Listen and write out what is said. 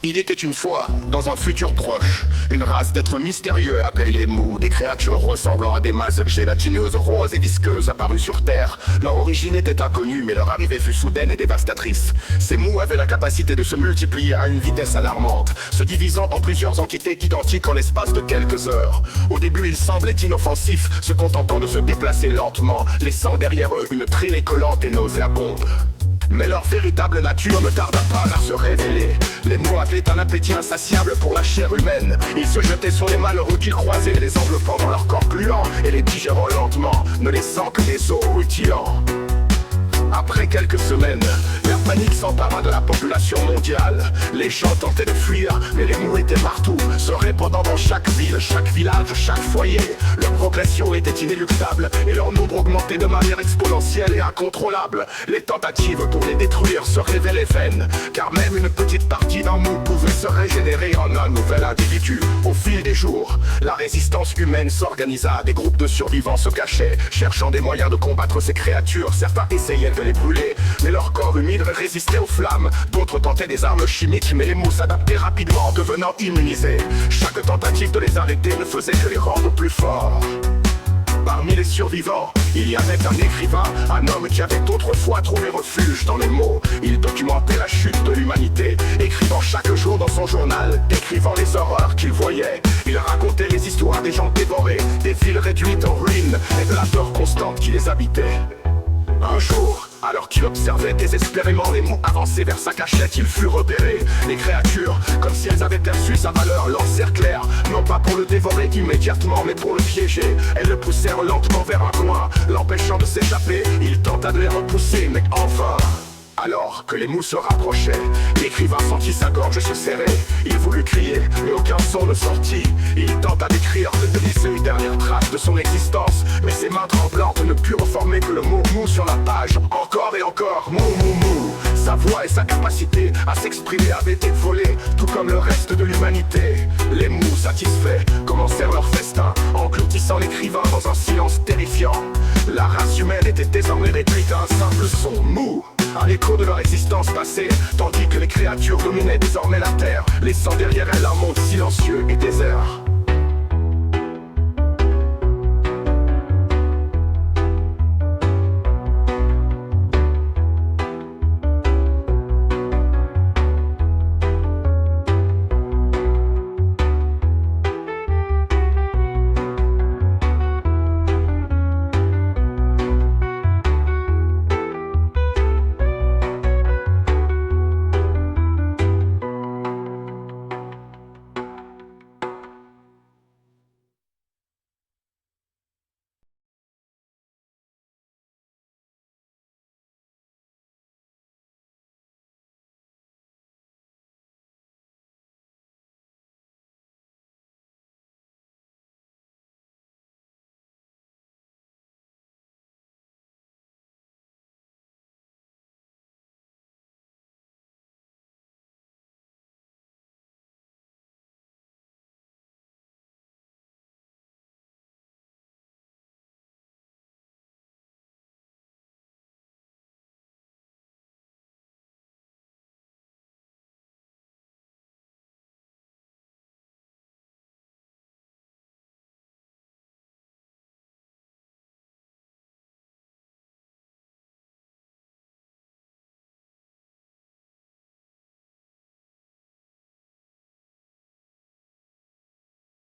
Il était une fois, dans un futur proche, une race d'êtres mystérieux appelés les mous, des créatures ressemblant à des masses gélatineuses, roses et visqueuses apparues sur Terre. Leur origine était inconnue, mais leur arrivée fut soudaine et dévastatrice. Ces mous avaient la capacité de se multiplier à une vitesse alarmante, se divisant en plusieurs entités identiques en l'espace de quelques heures. Au début, ils semblaient inoffensifs, se contentant de se déplacer lentement, laissant derrière eux une traînée collante et nauséabonde. Mais leur véritable nature ne tarda pas à se révéler. Les mous avaient un appétit insatiable pour la chair humaine. Ils se jetaient sur les malheureux qu'ils croisaient, les enveloppant dans leur corps gluant et les digérant lentement, ne laissant que des os rutilants. Après quelques semaines, la panique s'empara de la population mondiale. Les gens tentaient de fuir, mais les mous étaient partout, se répandant dans chaque ville, chaque village, chaque foyer. Leur progression était inéluctable et leur nombre augmentait de manière exponentielle et incontrôlable. Les tentatives pour les détruire se révélaient vaines, car même une petite partie d'un mou pouvait se régénérer en un nouvel individu. Au fil des jours, la résistance humaine s'organisa, des groupes de survivants se cachaient, cherchant des moyens de combattre ces créatures. Certains essayaient de les brûler, mais leur corps humide résistait aux flammes. D'autres tentaient des armes chimiques, mais les mous s'adaptaient rapidement, devenant immunisés. Chaque tentative de les arrêter ne faisait que les rendre plus forts. Parmi les survivants, il y avait un écrivain, un homme qui avait autrefois trouvé refuge dans les mots. Il documentait la chute de l'humanité, écrivant chaque jour dans son journal, décrivant les horreurs qu'il voyait. Il racontait les histoires des gens dévorés, des villes réduites en ruines et de la peur constante qui les habitait. Un jour, alors qu'il observait désespérément les mous avancer vers sa cachette, il fut repéré. Les créatures, comme si elles avaient perçu sa valeur, l'encerclèrent, non pas pour le dévorer immédiatement, mais pour le piéger. Elles le poussèrent lentement vers un coin, l'empêchant de s'échapper. Il tenta de les repousser, mais enfin... Alors que les mous se rapprochaient, l'écrivain sentit sa gorge se serrer. Il voulut crier, mais aucun son ne sortit. Il tenta d'écrire, de laisser une dernière trace de son existence, mais ses mains tremblantes ne purent former que le mot mou sur la page. Encore et encore, mou mou mou. Sa voix et sa capacité à s'exprimer avaient été volées, tout comme le reste de l'humanité. Les mous satisfaits commencèrent leur festin, engloutissant l'écrivain dans un silence terrifiant. La race humaine était désormais réduite à un simple son mou, un écho de leur existence passée, tandis que les créatures dominaient désormais la terre, laissant derrière elles un monde silencieux et désert.